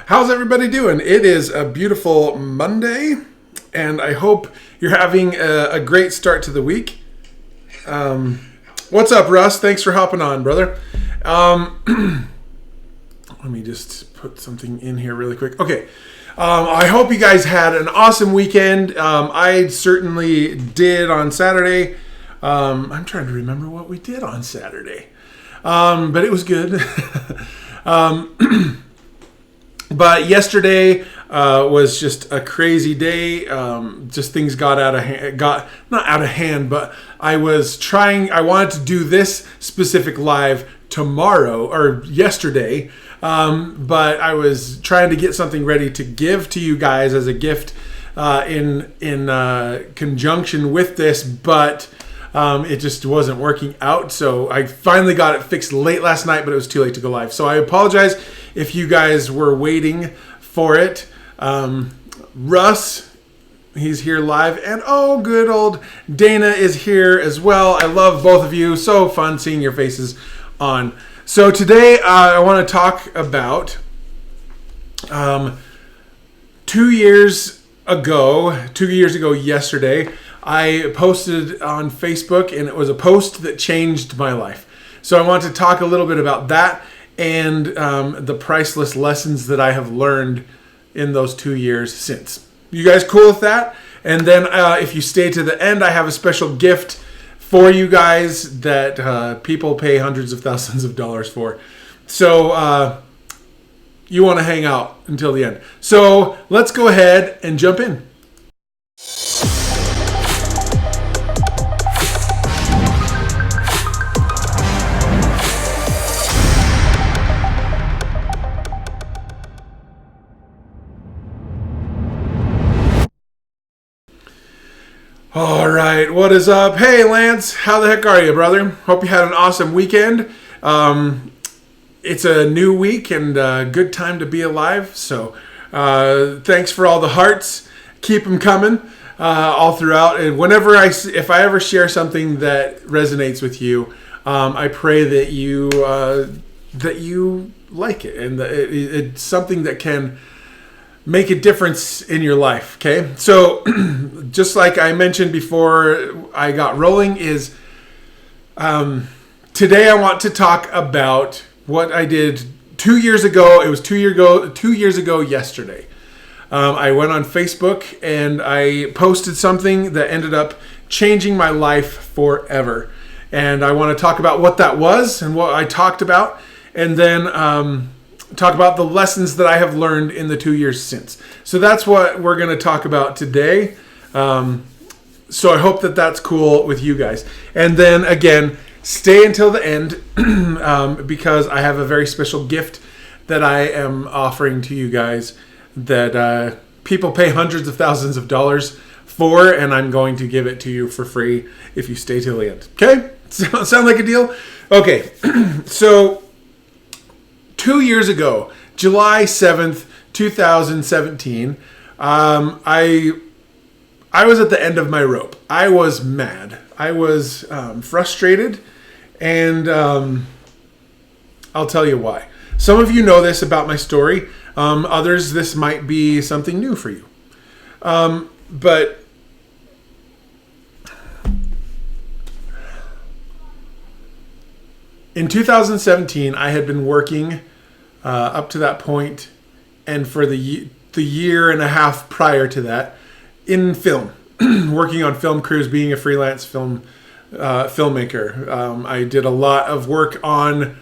How's everybody doing? It is a beautiful Monday, and I hope you're having a great start to the week. What's up, Russ? Thanks for hopping on, brother. Let me just put something in here really quick. Okay. I hope you guys had an awesome weekend. I certainly did on Saturday. I'm trying to remember what we did on Saturday. But it was good. But yesterday was just a crazy day. Just things got out of hand. Got not out of hand, but I wanted to do this specific live tomorrow or yesterday. But I was trying to get something ready to give to you guys as a gift in conjunction with this, but it just wasn't working out. So I finally got it fixed late last night, but it was too late to go live. So I apologize if you guys were waiting for it. Russ, he's here live. And oh, good old Dana is here as well. I love both of you. So fun seeing your faces on. So today I want to talk about 2 years ago yesterday, I posted on Facebook, and it was a post that changed my life. So I want to talk a little bit about that and the priceless lessons that I have learned in those 2 years since. You guys cool with that? And then if you stay to the end, I have a special gift for you guys that people pay hundreds of thousands of dollars for. So you want to hang out until the end. So let's go ahead and jump in. All right, what is up? Hey, Lance, how the heck are you, brother? Hope you had an awesome weekend. It's a new week and a good time to be alive. So thanks for all the hearts. Keep them coming all throughout. And if I ever share something that resonates with you, I pray that you like it and that it's something that can make a difference in your life, okay? So, just like I mentioned before I got rolling, is today I want to talk about what I did 2 years ago. It was 2 years ago yesterday. I went on Facebook and I posted something that ended up changing my life forever. And I want to talk about what that was and what I talked about, and then talk about the lessons that I have learned in the 2 years since. So that's what we're going to talk about today. So I hope that that's cool with you guys. And then again, stay until the end because I have a very special gift that I am offering to you guys that people pay hundreds of thousands of dollars for, and I'm going to give it to you for free if you stay till the end. Okay? Sound like a deal? Okay. So 2 years ago, July 7th, 2017, I was at the end of my rope. I was mad. I was frustrated, and I'll tell you why. Some of you know this about my story. Others, this might be something new for you. But in 2017, I had been working up to that point, and for the year and a half prior to that, in film, working on film crews, being a freelance filmmaker. I did a lot of work on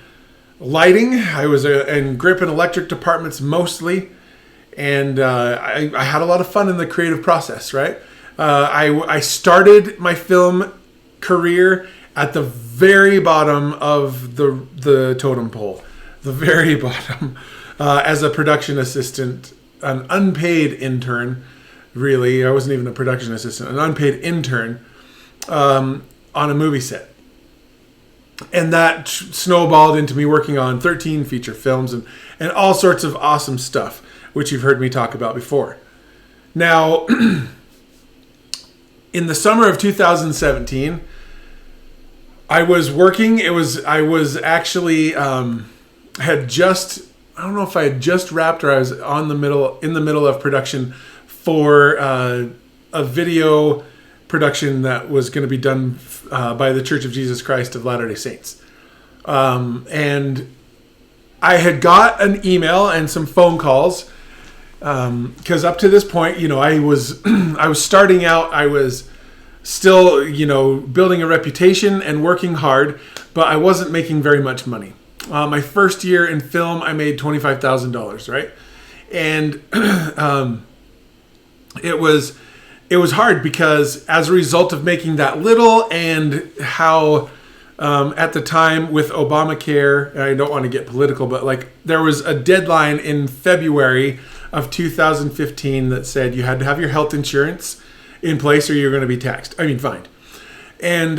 lighting. I was in grip and electric departments mostly, and I had a lot of fun in the creative process. Right, I started my film career at the very bottom of the totem pole, the very bottom, as a production assistant, an unpaid intern, really. I wasn't even a production assistant, an unpaid intern on a movie set. And that snowballed into me working on 13 feature films and all sorts of awesome stuff, which you've heard me talk about before. Now, in the summer of 2017, I was working. I was actually had just I don't know if I had just wrapped or I was in the middle of production for a video production that was going to be done by the Church of Jesus Christ of Latter-day Saints. And I had got an email and some phone calls because up to this point, I was I was starting out. I was still, building a reputation and working hard, but I wasn't making very much money. My first year in film, I made $25,000, right? And it was hard because as a result of making that little and how at the time with Obamacare, and I don't want to get political, but like there was a deadline in February of 2015 that said you had to have your health insurance in place or you're going to be fined. And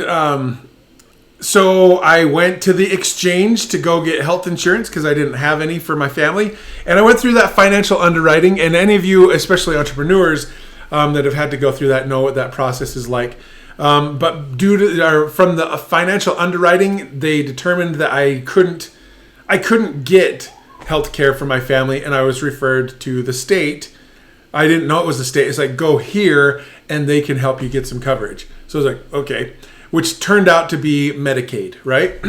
so I went to the exchange to go get health insurance because I didn't have any for my family. And I went through that financial underwriting. And any of you, especially entrepreneurs that have had to go through that, know what that process is like. But from the financial underwriting, they determined that I couldn't get health care for my family. And I was referred to the state. I didn't know it was the state. It's like, go here and they can help you get some coverage. So I was like, okay. Which turned out to be Medicaid, right?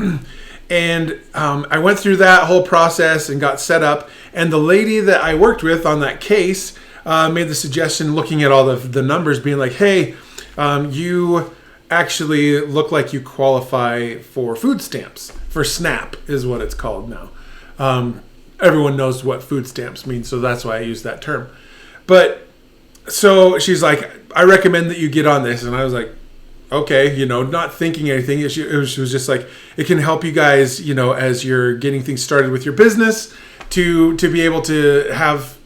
And I went through that whole process and got set up. And the lady that I worked with on that case made the suggestion, looking at all the numbers, being like, hey, you actually look like you qualify for food stamps. For SNAP is what it's called now. Everyone knows what food stamps mean, so that's why I use that term. But so she's like, I recommend that you get on this. And I was like, okay, not thinking anything. She was just like, it can help you guys, as you're getting things started with your business to be able to have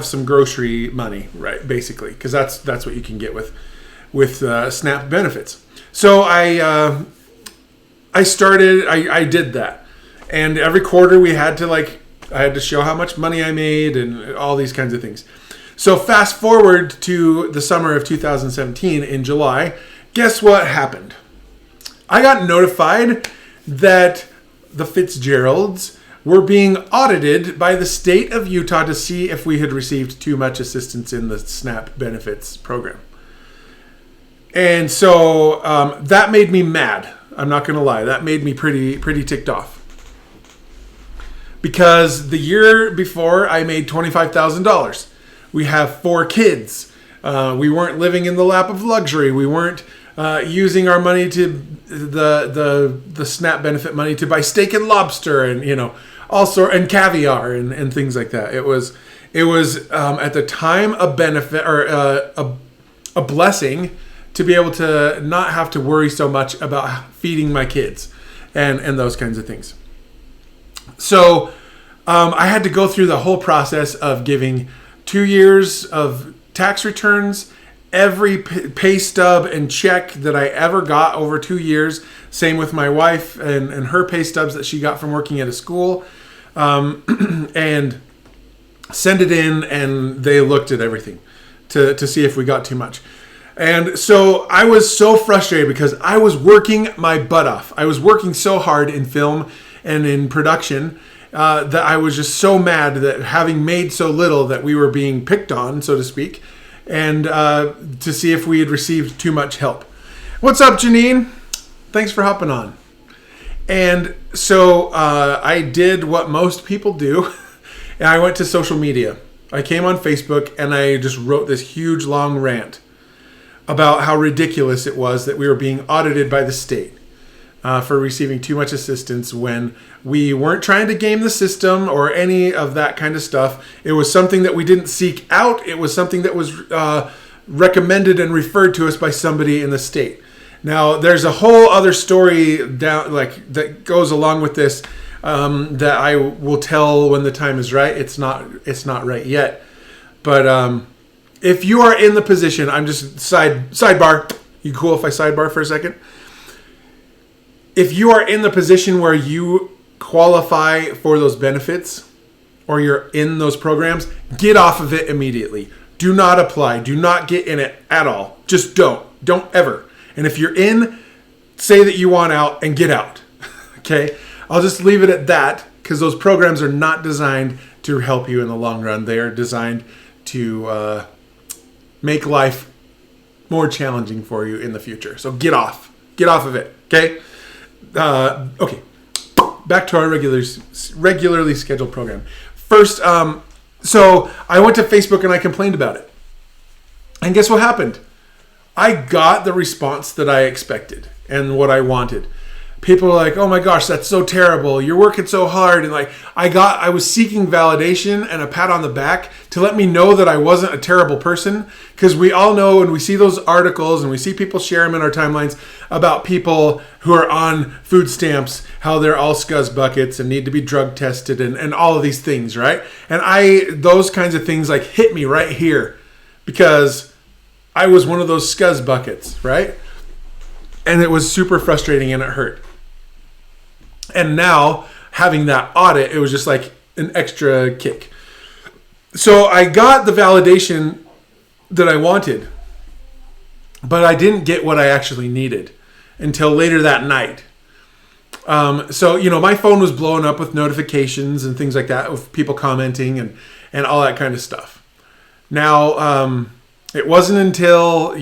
some grocery money, right? Basically, because that's what you can get with SNAP benefits. So I did that, and every quarter I had to show how much money I made and all these kinds of things. So fast forward to the summer of 2017 in July. Guess what happened? I got notified that the Fitzgeralds were being audited by the state of Utah to see if we had received too much assistance in the SNAP benefits program. And so that made me mad. I'm not going to lie. That made me pretty ticked off. Because the year before, I made $25,000. We have 4 kids. We weren't living in the lap of luxury. We weren't using our money to the SNAP benefit money to buy steak and lobster and also and caviar and things like that. It was at the time a benefit or a blessing to be able to not have to worry so much about feeding my kids and those kinds of things. So I had to go through the whole process of giving 2 years of tax returns, every pay stub and check that I ever got over 2 years. Same with my wife and her pay stubs that she got from working at a school, and send it in, and they looked at everything to see if we got too much. And so I was so frustrated because I was working my butt off. I was working so hard in film and in production that I was just so mad that having made so little that we were being picked on, so to speak, and to see if we had received too much help. What's up, Janine? Thanks for hopping on. And so I did what most people do, and I went to social media. I came on Facebook, and I just wrote this huge, long rant about how ridiculous it was that we were being audited by the state for receiving too much assistance when we weren't trying to game the system or any of that kind of stuff. It was something that we didn't seek out. It was something that was recommended and referred to us by somebody in the state. Now, there's a whole other story that goes along with this that I will tell when the time is right. It's not right yet, but if you are in the position, I'm just sidebar. You cool if I sidebar for a second? If you are in the position where you qualify for those benefits or you're in those programs, get off of it immediately. Do not apply. Do not get in it at all. Just don't. Don't ever. And if you're in, say that you want out and get out. Okay? I'll just leave it at that, because those programs are not designed to help you in the long run. They are designed to make life more challenging for you in the future. So get off of it. Okay. Okay. Back to our regularly scheduled program. First, so I went to Facebook and I complained about it. And guess what happened? I got the response that I expected and what I wanted. People were like, "Oh my gosh, that's so terrible. You're working so hard." And like, I was seeking validation and a pat on the back to let me know that I wasn't a terrible person. Because we all know, and we see those articles and we see people share them in our timelines about people who are on food stamps, how they're all scuzz buckets and need to be drug tested and all of these things, right? And those kinds of things like hit me right here because I was one of those scuzz buckets, right? And it was super frustrating and it hurt. And now, having that audit, it was just like an extra kick. So I got the validation that I wanted, but I didn't get what I actually needed until later that night. So, my phone was blowing up with notifications and things like that, with people commenting and all that kind of stuff. Now, it wasn't until,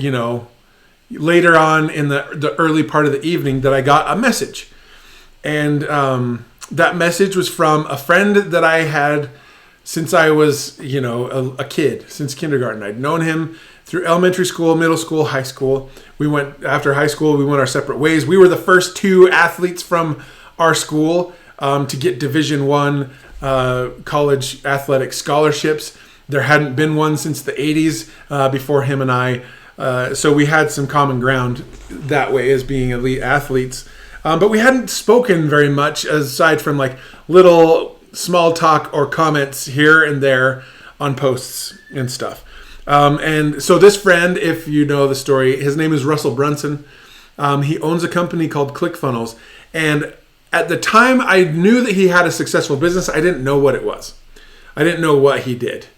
later on in the early part of the evening that I got a message. And that message was from a friend that I had since I was, a kid, since kindergarten. I'd known him through elementary school, middle school, high school. After high school, we went our separate ways. We were the first two athletes from our school to get Division I college athletic scholarships. There hadn't been one since the 80s before him and I. So we had some common ground that way as being elite athletes. But we hadn't spoken very much aside from like little small talk or comments here and there on posts and stuff. And so this friend, if you know the story, his name is Russell Brunson. He owns a company called ClickFunnels. And at the time I knew that he had a successful business, I didn't know what it was. I didn't know what he did.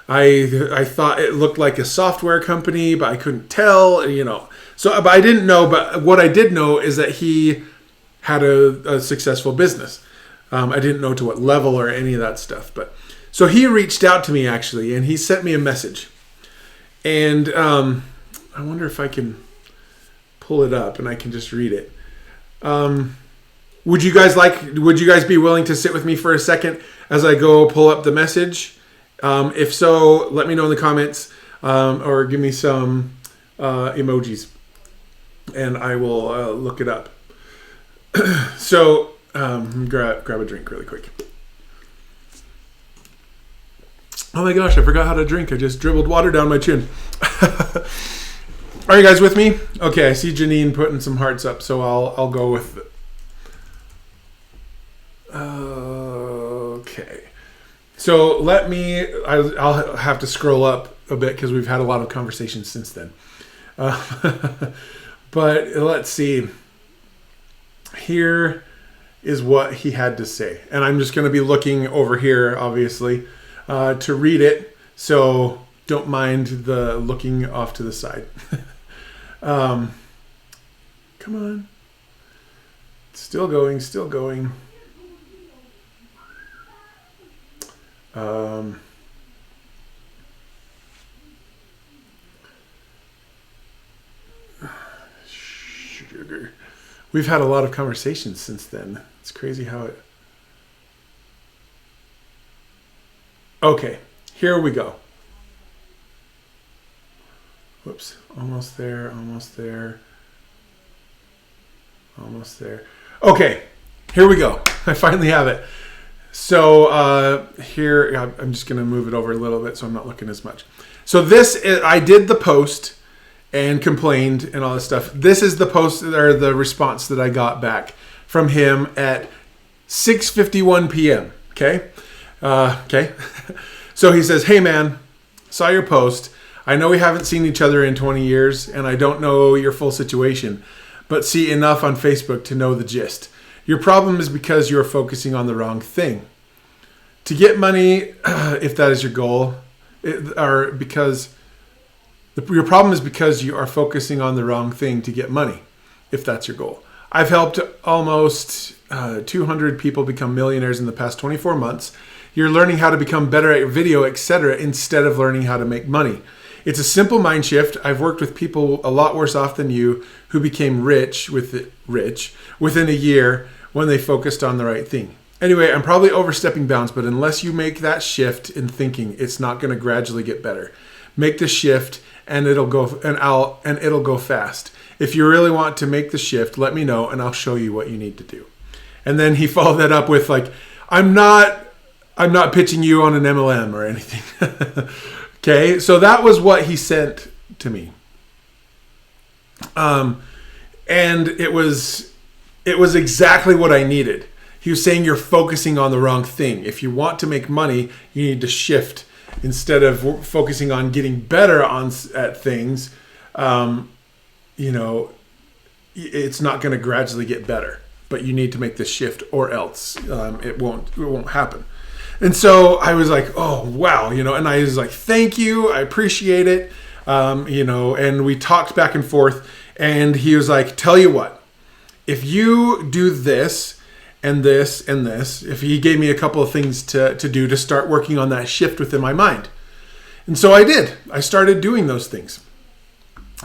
I thought it looked like a software company, but I couldn't tell, So, but I didn't know. But what I did know is that he had a successful business. I didn't know to what level or any of that stuff. But so he reached out to me actually, and he sent me a message. And I wonder if I can pull it up and I can just read it. Would you guys be willing to sit with me for a second as I go pull up the message? If so, let me know in the comments or give me some emojis and I will look it up. So grab a drink really quick. Oh my gosh, I forgot how to drink. I just dribbled water down my chin. Are you guys with me? Okay, I see Janine putting some hearts up, so I'll go with it. Okay. So I'll have to scroll up a bit because we've had a lot of conversations since then. But let's see. Here is what he had to say. And I'm just going to be looking over here, obviously, to read it. So don't mind the looking off to the side. Come on. Still going. Sugar. We've had a lot of conversations since then. It's crazy how it... Okay, here we go. Whoops, almost there. Okay, here we go. I finally have it. So here, I'm just going to move it over a little bit so I'm not looking as much. So I did the post and complained and all this stuff. This is the post or the response that I got back from him at 6:51 p.m. Okay. So he says, "Hey man, saw your post. I know we haven't seen each other in 20 years and I don't know your full situation, but see enough on Facebook to know the gist. Your problem is because you are focusing on the wrong thing. To get money, if that is your goal, your problem is because you are focusing on the wrong thing to get money, if that's your goal. I've helped almost 200 people become millionaires in the past 24 months. You're learning how to become better at your video, etc., instead of learning how to make money. It's a simple mind shift. I've worked with people a lot worse off than you who became rich within a year when they focused on the right thing. Anyway, I'm probably overstepping bounds, but unless you make that shift in thinking, it's not going to gradually get better. Make the shift and it'll go fast. If you really want to make the shift, let me know and I'll show you what you need to do. And then he followed that up with like, I'm not pitching you on an MLM or anything. Okay, so that was what he sent to me. And it was exactly what I needed. He was saying you're focusing on the wrong thing. If you want to make money, you need to shift. Instead of focusing on getting better at things, it's not going to gradually get better. But you need to make the shift, or else it won't happen. And so I was like, oh wow, and I was like, thank you, I appreciate it, And we talked back and forth, and he was like, tell you what, if you do this and this and this, if he gave me a couple of things to do to start working on that shift within my mind. And so I did. I started doing those things.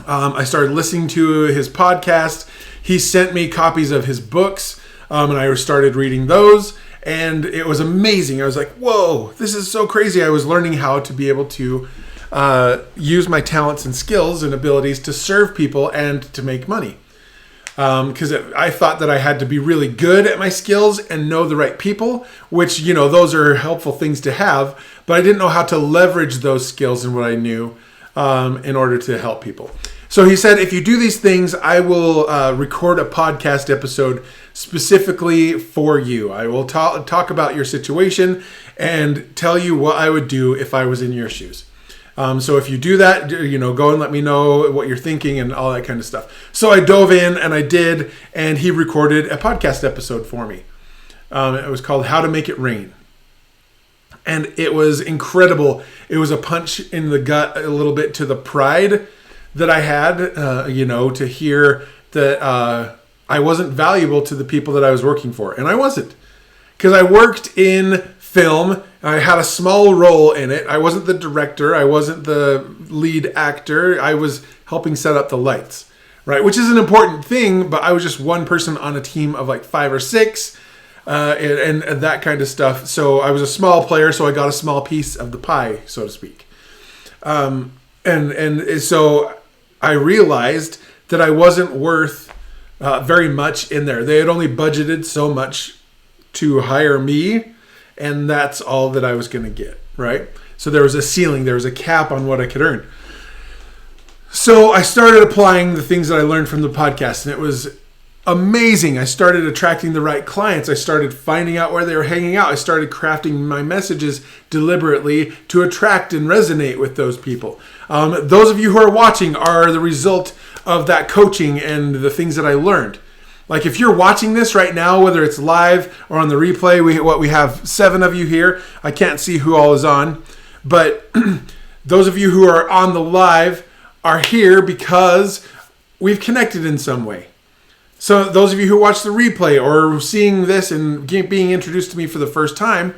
I started listening to his podcast. He sent me copies of his books, and I started reading those, and it was amazing. I was like, whoa, this is so crazy. I was learning how to be able to use my talents and skills and abilities to serve people and to make money. Because I thought that I had to be really good at my skills and know the right people, which, those are helpful things to have, but I didn't know how to leverage those skills and what I knew in order to help people. So he said, if you do these things, I will record a podcast episode specifically for you. I will talk about your situation and tell you what I would do if I was in your shoes. So if you do that, go and let me know what you're thinking and all that kind of stuff. So I dove in and I did, and he recorded a podcast episode for me. It was called How to Make It Rain. And it was incredible. It was a punch in the gut a little bit to the pride that I had, to hear that I wasn't valuable to the people that I was working for. And I wasn't. Because I worked in film. I had a small role in it. I wasn't the director. I wasn't the lead actor. I was helping set up the lights, right? Which is an important thing, but I was just one person on a team of like 5 or 6 and that kind of stuff. So I was a small player, so I got a small piece of the pie, so to speak. And so I realized that I wasn't worth very much in there. They had only budgeted so much to hire me, and that's all that I was going to get, right? So there was a ceiling, there was a cap on what I could earn. So I started applying the things that I learned from the podcast, and it was amazing. I started attracting the right clients. I started finding out where they were hanging out. I started crafting my messages deliberately to attract and resonate with those people. Those of you who are watching are the result of that coaching and the things that I learned. Like if you're watching this right now, whether it's live or on the replay, we have 7 of you here. I can't see who all is on, but those of you who are on the live are here because we've connected in some way. So those of you who watch the replay or seeing this and being introduced to me for the first time,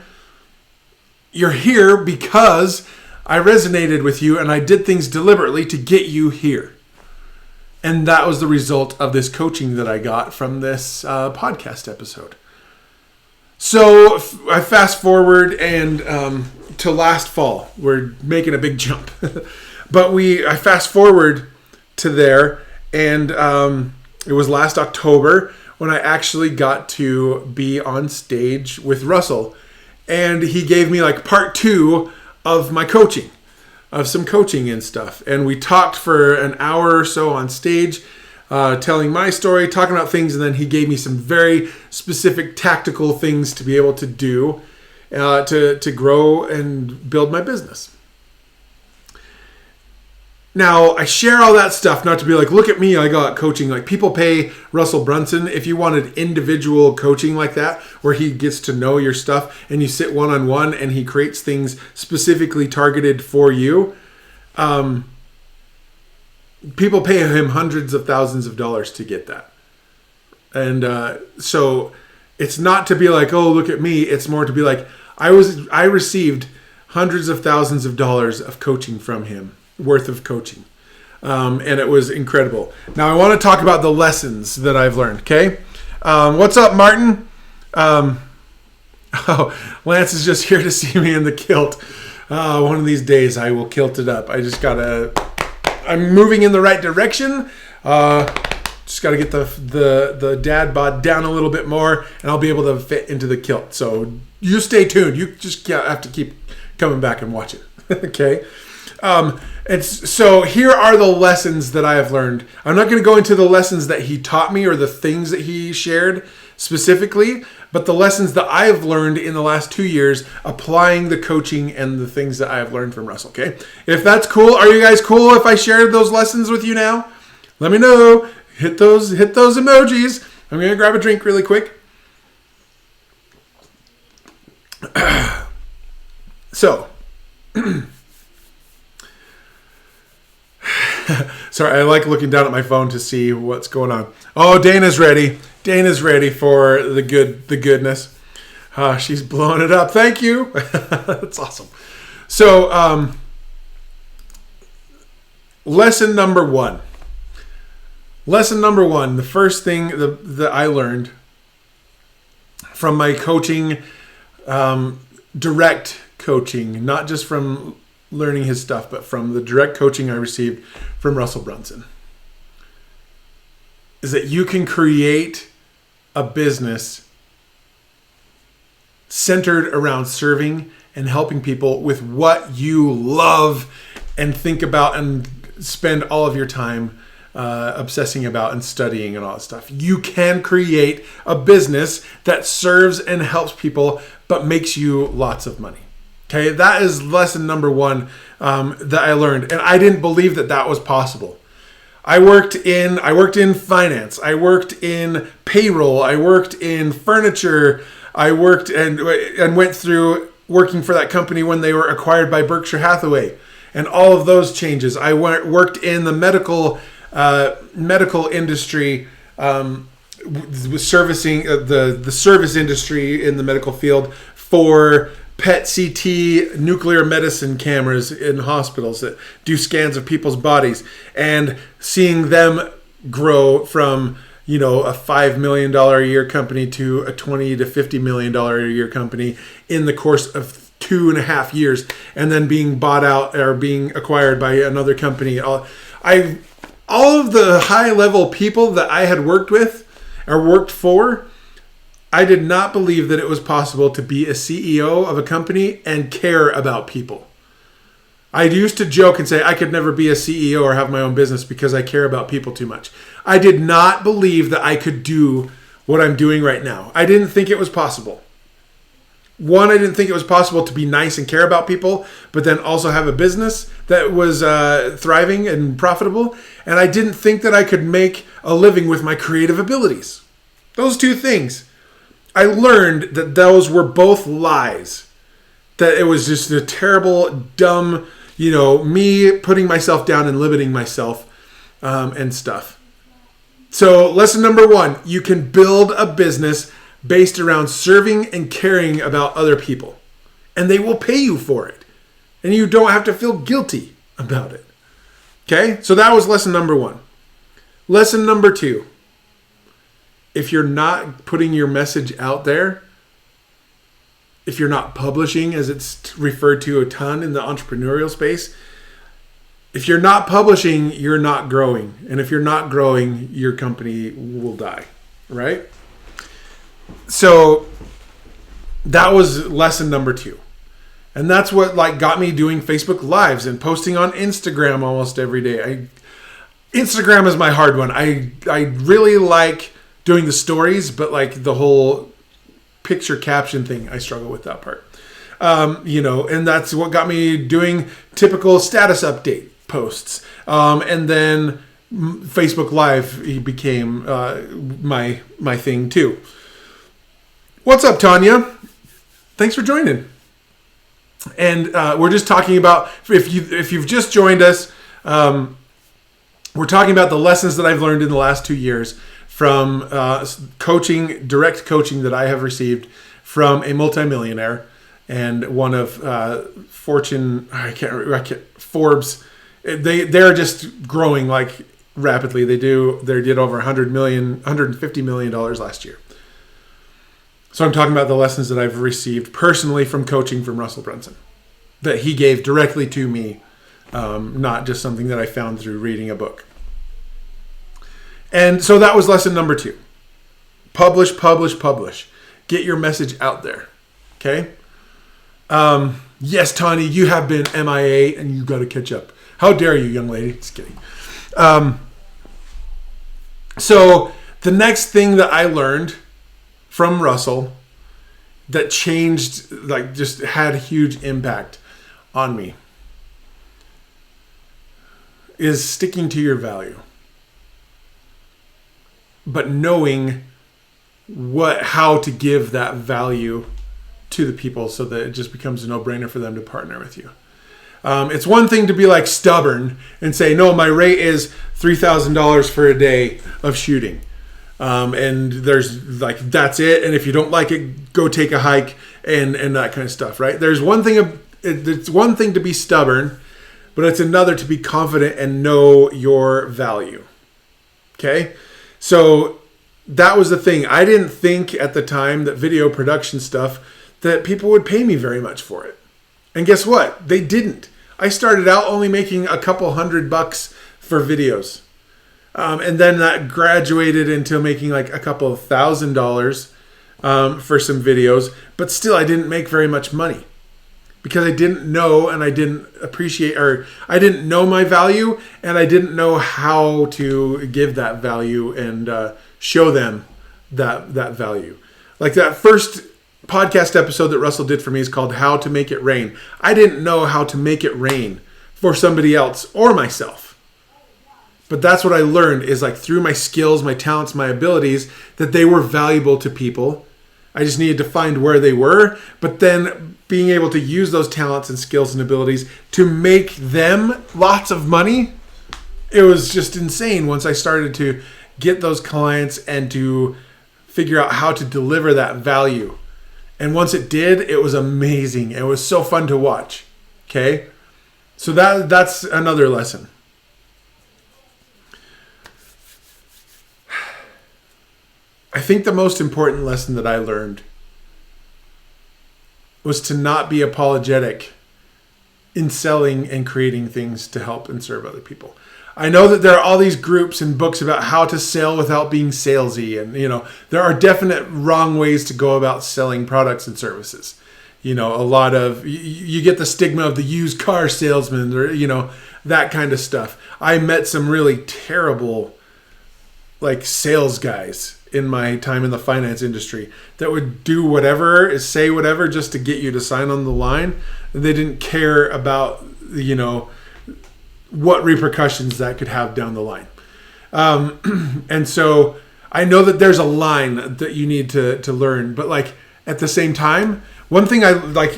you're here because I resonated with you and I did things deliberately to get you here. And that was the result of this coaching that I got from this podcast episode. So I fast forward and to last fall. We're making a big jump. But I fast forward to there, and it was last October when I actually got to be on stage with Russell. And he gave me like part 2 of my coaching. Of some coaching and stuff. And we talked for an hour or so on stage, telling my story, talking about things, and then he gave me some very specific tactical things to be able to do to grow and build my business. Now, I share all that stuff not to be like, look at me, I got coaching. Like people pay Russell Brunson if you wanted individual coaching like that, where he gets to know your stuff and you sit one-on-one and he creates things specifically targeted for you. People pay him hundreds of thousands of dollars to get that. And so it's not to be like, oh, look at me. It's more to be like, I received hundreds of thousands of dollars of coaching from him, worth of coaching. And it was incredible. Now I want to talk about the lessons that I've learned. Okay. What's up, Martin? Oh, Lance is just here to see me in the kilt. One of these days I will kilt it up. I'm moving in the right direction. Just got to get the dad bod down a little bit more, and I'll be able to fit into the kilt. So you stay tuned. You just have to keep coming back and watch it. Okay. And so here are the lessons that I have learned. I'm not going to go into the lessons that he taught me or the things that he shared specifically, but the lessons that I've learned in the last 2 years applying the coaching and the things that I have learned from Russell. Okay. If that's cool, are you guys cool if I shared those lessons with you now? Let me know. Hit those emojis. I'm going to grab a drink really quick. So, sorry, I like looking down at my phone to see what's going on. Oh, Dana's ready. Dana's ready for the goodness. She's blowing it up. Thank you. That's awesome. So, lesson number one. The first thing that I learned from my coaching, direct coaching, not just from learning his stuff, but from the direct coaching I received from Russell Brunson, is that you can create a business centered around serving and helping people with what you love and think about and spend all of your time obsessing about and studying and all that stuff. You can create a business that serves and helps people, but makes you lots of money. Okay, that is lesson number one that I learned, and I didn't believe that was possible. I worked in finance. I worked in payroll. I worked in furniture. I worked and went through working for that company when they were acquired by Berkshire Hathaway, and all of those changes. I worked in the medical industry, servicing the service industry in the medical field for PET CT nuclear medicine cameras in hospitals that do scans of people's bodies, and seeing them grow from a $5 million a year company to a $20 to $50 million a year company in the course of 2.5 years, and then being bought out or being acquired by another company. All of the high level people that I had worked with or worked for, I did not believe that it was possible to be a CEO of a company and care about people. I used to joke and say I could never be a CEO or have my own business because I care about people too much. I did not believe that I could do what I'm doing right now. I didn't think it was possible. One, I didn't think it was possible to be nice and care about people, but then also have a business that was thriving and profitable. And I didn't think that I could make a living with my creative abilities. Those two things. I learned that those were both lies. That it was just a terrible, dumb, me putting myself down and limiting myself and stuff. So lesson number one, you can build a business based around serving and caring about other people. And they will pay you for it. And you don't have to feel guilty about it. Okay? So that was lesson number one. Lesson number two. If you're not putting your message out there, if you're not publishing, as it's referred to a ton in the entrepreneurial space, if you're not publishing, you're not growing. And if you're not growing, your company will die. Right? So that was lesson number two. And that's what got me doing Facebook Lives and posting on Instagram almost every day. Instagram is my hard one. I really like doing the stories, but the whole picture caption thing, I struggle with that part. And that's what got me doing typical status update posts. And then Facebook Live became my thing too. What's up, Tanya? Thanks for joining. And we're just talking about, if you've just joined us, we're talking about the lessons that I've learned in the last 2 years from direct coaching that I have received from a multimillionaire and one of Fortune, Forbes. They're just growing like rapidly. They did over $150 million last year. So I'm talking about the lessons that I've received personally from coaching from Russell Brunson that he gave directly to me, not just something that I found through reading a book. And so that was lesson number 2. Publish, publish, publish. Get your message out there. Okay? Yes, Tani, you have been MIA and you got to catch up. How dare you, young lady? Just kidding. So the next thing that I learned from Russell that changed, like just had a huge impact on me, is sticking to your value. But knowing how to give that value to the people so that it just becomes a no-brainer for them to partner with you. It's one thing to be like stubborn and say, no, my rate is $3,000 for a day of shooting. And there's like, that's it. And if you don't like it, go take a hike and that kind of stuff, right? It's one thing to be stubborn, but it's another to be confident and know your value. Okay? So that was the thing. I didn't think at the time that video production stuff, that people would pay me very much for it. And guess what? They didn't. I started out only making a couple $100 for videos. And then that graduated into making like a couple $1,000 for some videos. But still, I didn't make very much money because I didn't know and I didn't appreciate, or I didn't know my value and I didn't know how to give that value and show them that value. Like that first podcast episode that Russell did for me is called How to Make It Rain. I didn't know how to make it rain for somebody else or myself. But that's what I learned is like through my skills, my talents, my abilities, that they were valuable to people. I just needed to find where they were, but then being able to use those talents and skills and abilities to make them lots of money. It was just insane once I started to get those clients and to figure out how to deliver that value. And once it did, it was amazing. It was so fun to watch. Okay? So that's another lesson. I think the most important lesson that I learned was to not be apologetic in selling and creating things to help and serve other people. I know that there are all these groups and books about how to sell without being salesy. And, there are definite wrong ways to go about selling products and services. A lot of, you get the stigma of the used car salesman or, that kind of stuff. I met some really terrible, like sales guys in my time in the finance industry that would do whatever, say whatever just to get you to sign on the line. They didn't care about, what repercussions that could have down the line. And so I know that there's a line that you need to learn, but like at the same time, one thing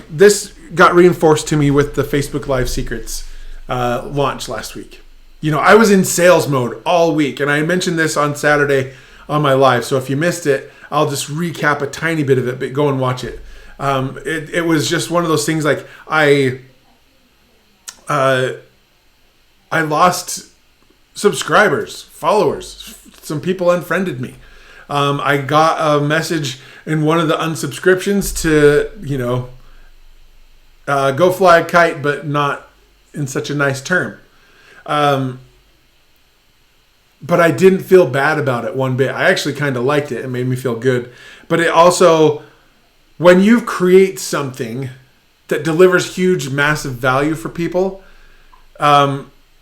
this got reinforced to me with the Facebook Live Secrets launch last week. I was in sales mode all week, and I mentioned this on Saturday on my live. So if you missed it, I'll just recap a tiny bit of it, but go and watch it. It was just one of those things like I lost subscribers, followers. Some people unfriended me. I got a message in one of the unsubscriptions to, go fly a kite, but not in such a nice term. But I didn't feel bad about it one bit. I actually kind of liked it. It made me feel good. But it also, when you create something that delivers huge, massive value for people,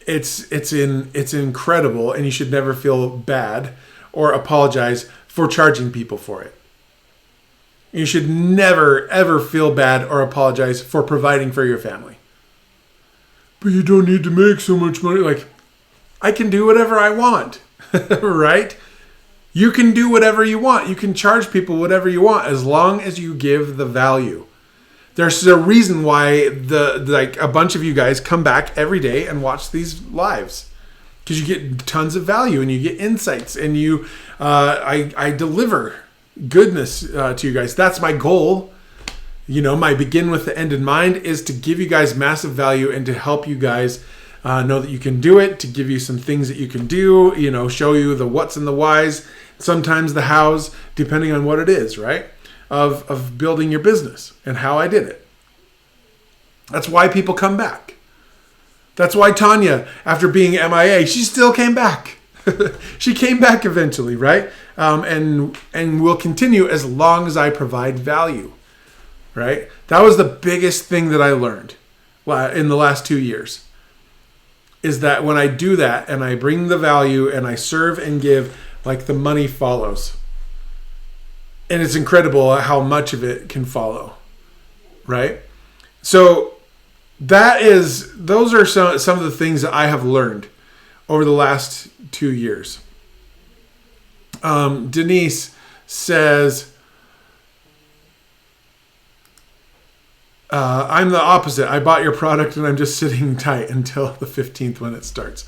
it's incredible, and you should never feel bad or apologize for charging people for it. You should never, ever feel bad or apologize for providing for your family. But you don't need to make so much money. Like, I can do whatever I want, right? You can do whatever you want. You can charge people whatever you want as long as you give the value. There's a reason why a bunch of you guys come back every day and watch these lives. because you get tons of value and you get insights, and I deliver goodness to you guys. That's my goal. My begin with the end in mind is to give you guys massive value and to help you guys know that you can do it, to give you some things that you can do, show you the what's and the whys, sometimes the hows, depending on what it is, right? Of building your business and how I did it. That's why people come back. That's why Tanya, after being MIA, she still came back. She came back eventually, right? And will continue as long as I provide value, right? That was the biggest thing that I learned in the last 2 years, is that when I do that and I bring the value and I serve and give, like, the money follows. And it's incredible how much of it can follow, right? So those are some of the things that I have learned over the last 2 years. Denise says, I'm the opposite. I bought your product and I'm just sitting tight until the 15th when it starts,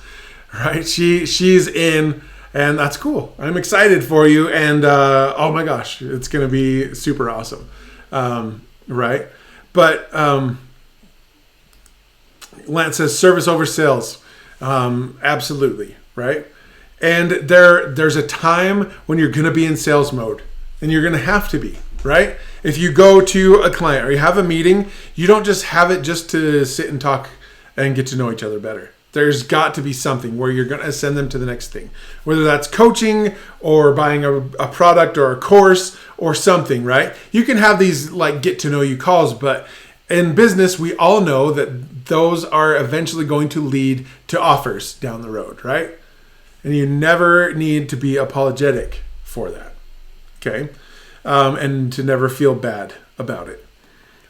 right? She's in, and that's cool. I'm excited for you. And, oh my gosh, it's going to be super awesome. Right. But, Lance says service over sales. Absolutely. Right. And there's a time when you're going to be in sales mode, and you're going to have to be, right? If you go to a client or you have a meeting, you don't just have it just to sit and talk and get to know each other better. There's got to be something where you're going to send them to the next thing, whether that's coaching or buying a product or a course or something, right? You can have these like get to know you calls, but in business, we all know that those are eventually going to lead to offers down the road, right? And you never need to be apologetic for that, okay? And to never feel bad about it.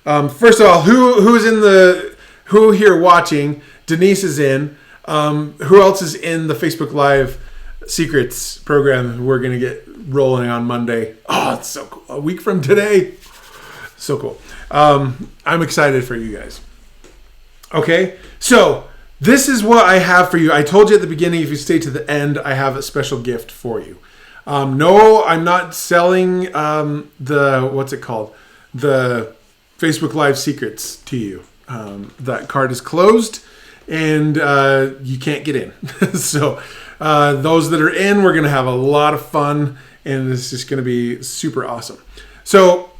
First of all, who here watching? Denise is in. Who else is in the Facebook Live Secrets program we're going to get rolling on Monday? Oh, it's so cool. A week from today. So cool. I'm excited for you guys. Okay, so this is what I have for you. I told you at the beginning, if you stay to the end, I have a special gift for you. No, I'm not selling what's it called? The Facebook Live Secrets to you. That card is closed and you can't get in. So those that are in, we're going to have a lot of fun, and it's just going to be super awesome. So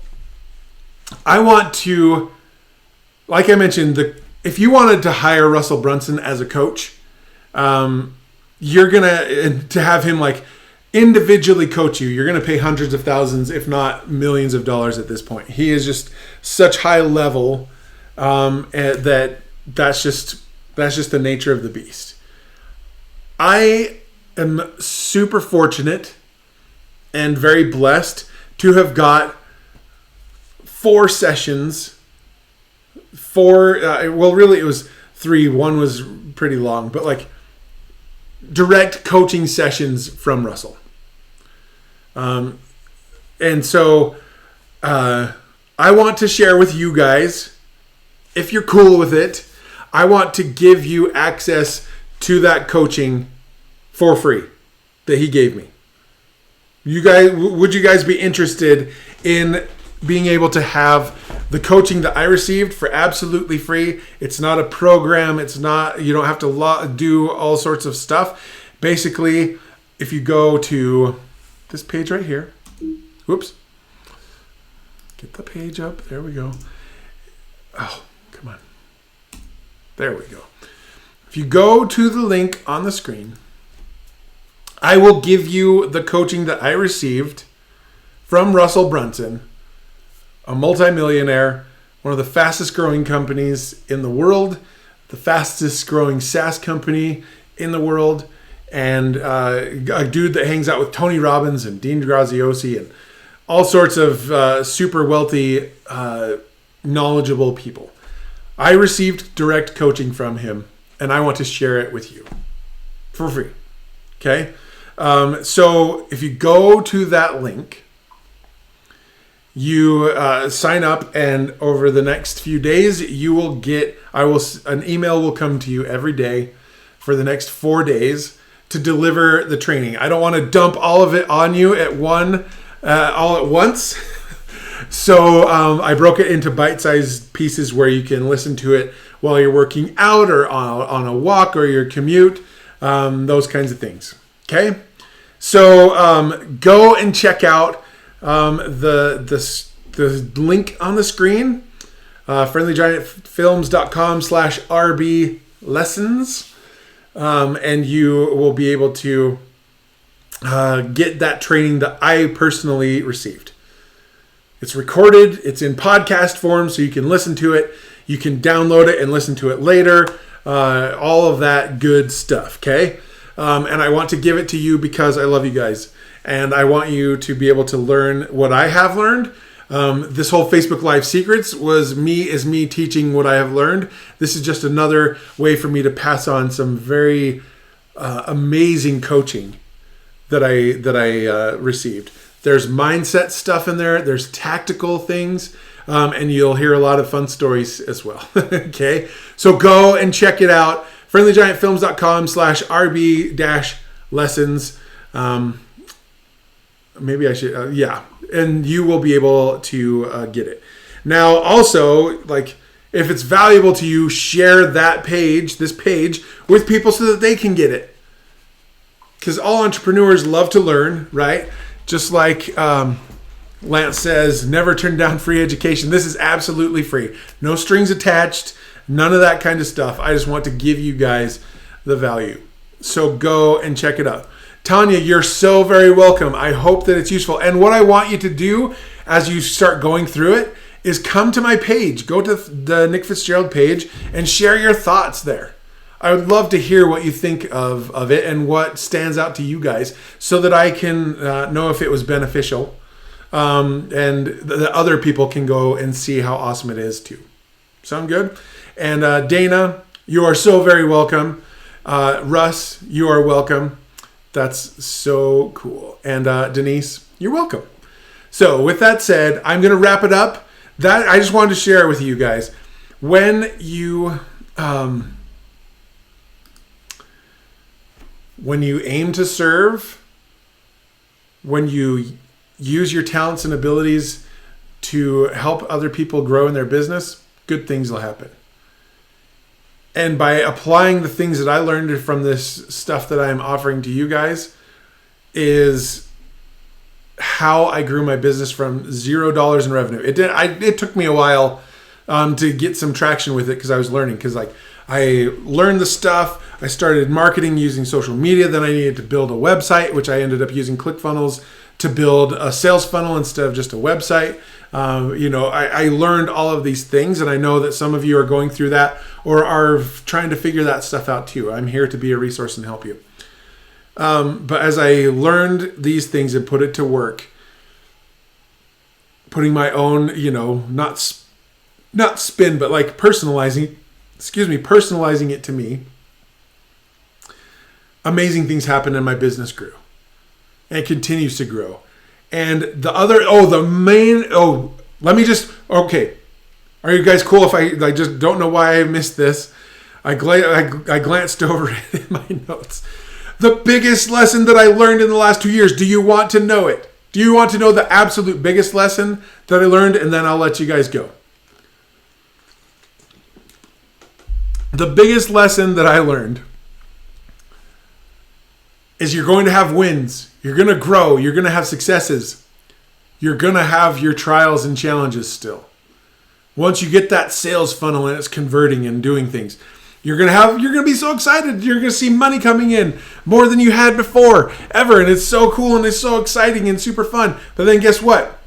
I want to, like I mentioned, if you wanted to hire Russell Brunson as a coach, you're going to have him like individually coach you. You're going to pay hundreds of thousands, if not millions of dollars at this point. He is just such high level that's just the nature of the beast. I am super fortunate and very blessed to have got 4 sessions. Really it was 3. One was pretty long, but like direct coaching sessions from Russell. And so I want to share with you guys, if you're cool with it, I want to give you access to that coaching for free that he gave me. Would you guys be interested in being able to have the coaching that I received for absolutely free? It's not a program. You don't have to do all sorts of stuff. Basically, if you go to this page right here, whoops, get the page up. There we go. Oh, come on. There we go. If you go to the link on the screen, I will give you the coaching that I received from Russell Brunson, a multimillionaire, one of the fastest growing companies in the world, the fastest growing SaaS company in the world, and a dude that hangs out with Tony Robbins and Dean Graziosi and all sorts of super wealthy, knowledgeable people. I received direct coaching from him, and I want to share it with you for free. Okay? So if you go to that link, you sign up, and over the next few days, you will get, an email will come to you every day for the next 4 days. to deliver the training. I don't want to dump all of it on you all at once. So I broke it into bite-sized pieces where you can listen to it while you're working out or on a walk or your commute, those kinds of things. Okay? So go and check out the link on the screen, friendlygiantfilms.com/RB lessons, and you will be able to get that training that I personally received. It's recorded, it's in podcast form, so you can listen to it. You can download it and listen to it later. All of that good stuff, okay? And I want to give it to you because I love you guys. And I want you to be able to learn what I have learned. This whole Facebook Live Secrets was me teaching what I have learned. This is just another way for me to pass on some very amazing coaching that I received. There's mindset stuff in there. There's tactical things. And you'll hear a lot of fun stories as well. Okay. So go and check it out. friendlygiantfilms.com/RB-lessons. Maybe I should, yeah. And you will be able to get it. Now, also, like, if it's valuable to you, share this page with people so that they can get it. Because all entrepreneurs love to learn, right? Just like Lance says, never turn down free education. This is absolutely free. No strings attached. None of that kind of stuff. I just want to give you guys the value. So go and check it out. Tanya, you're so very welcome. I hope that it's useful. And what I want you to do as you start going through it is come to my page. Go to the Nick Fitzgerald page and share your thoughts there. I would love to hear what you think of it and what stands out to you guys so that I can know if it was beneficial. And the other people can go and see how awesome it is too. Sound good? And Dana, you are so very welcome. Russ, you are welcome. That's so cool. And Denise, you're welcome. So with that said, I'm going to wrap it up. That I just wanted to share with you guys. When you aim to serve, when you use your talents and abilities to help other people grow in their business, good things will happen. And by applying the things that I learned from this stuff that I am offering to you guys is how I grew my business from $0 in revenue. It took me a while to get some traction with it because I was learning. Because I learned the stuff. I started marketing using social media. Then I needed to build a website, which I ended up using ClickFunnels to build a sales funnel instead of just a website. I learned all of these things, and I know that some of you are going through that or are trying to figure that stuff out too. I'm here to be a resource and help you. But as I learned these things and put it to work, putting my own, not spin, but like personalizing it to me, amazing things happened and my business grew and continues to grow. And okay. Are you guys cool if I just don't know why I missed this? I glanced over it in my notes. The biggest lesson that I learned in the last 2 years. Do you want to know it? Do you want to know the absolute biggest lesson that I learned? And then I'll let you guys go. The biggest lesson that I learned is you're going to have wins. You're going to grow. You're going to have successes. You're going to have your trials and challenges still. Once you get that sales funnel and it's converting and doing things, you're going to be so excited. You're going to see money coming in more than you had before ever. And it's so cool and it's so exciting and super fun. But then guess what?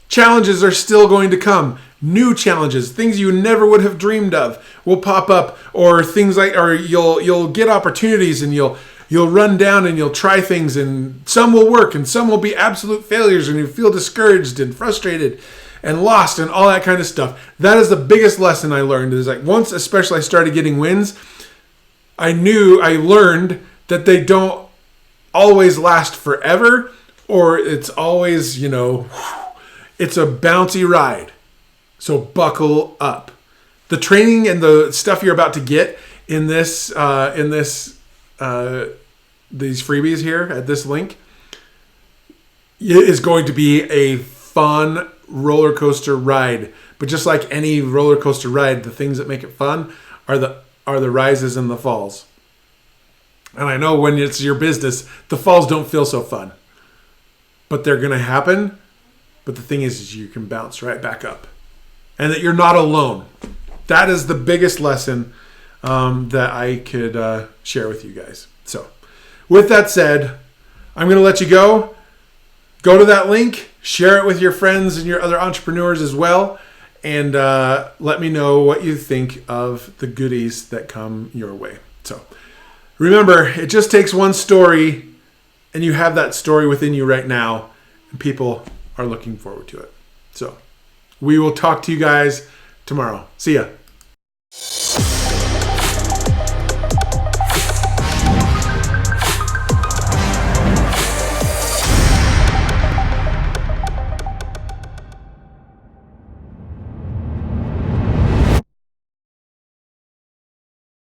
Challenges are still going to come. New challenges, things you never would have dreamed of will pop up, or you'll get opportunities and you'll run down and you'll try things, and some will work and some will be absolute failures, and you feel discouraged and frustrated and lost and all that kind of stuff. That is the biggest lesson I learned. Is like once especially I started getting wins, I learned that they don't always last forever, or it's always, it's a bouncy ride. So buckle up. The training and the stuff you're about to get in this these freebies here at this link, it is going to be a fun roller coaster ride. But just like any roller coaster ride, the things that make it fun are the rises and the falls. And I know when it's your business, the falls don't feel so fun. But they're going to happen. But the thing is you can bounce right back up. And that you're not alone. That is the biggest lesson that I could share with you guys. So, with that said, I'm going to let you go. Go to that link. Share it with your friends and your other entrepreneurs as well. And let me know what you think of the goodies that come your way. So, remember, it just takes one story, and you have that story within you right now, and people are looking forward to it. So, we will talk to you guys tomorrow. See ya.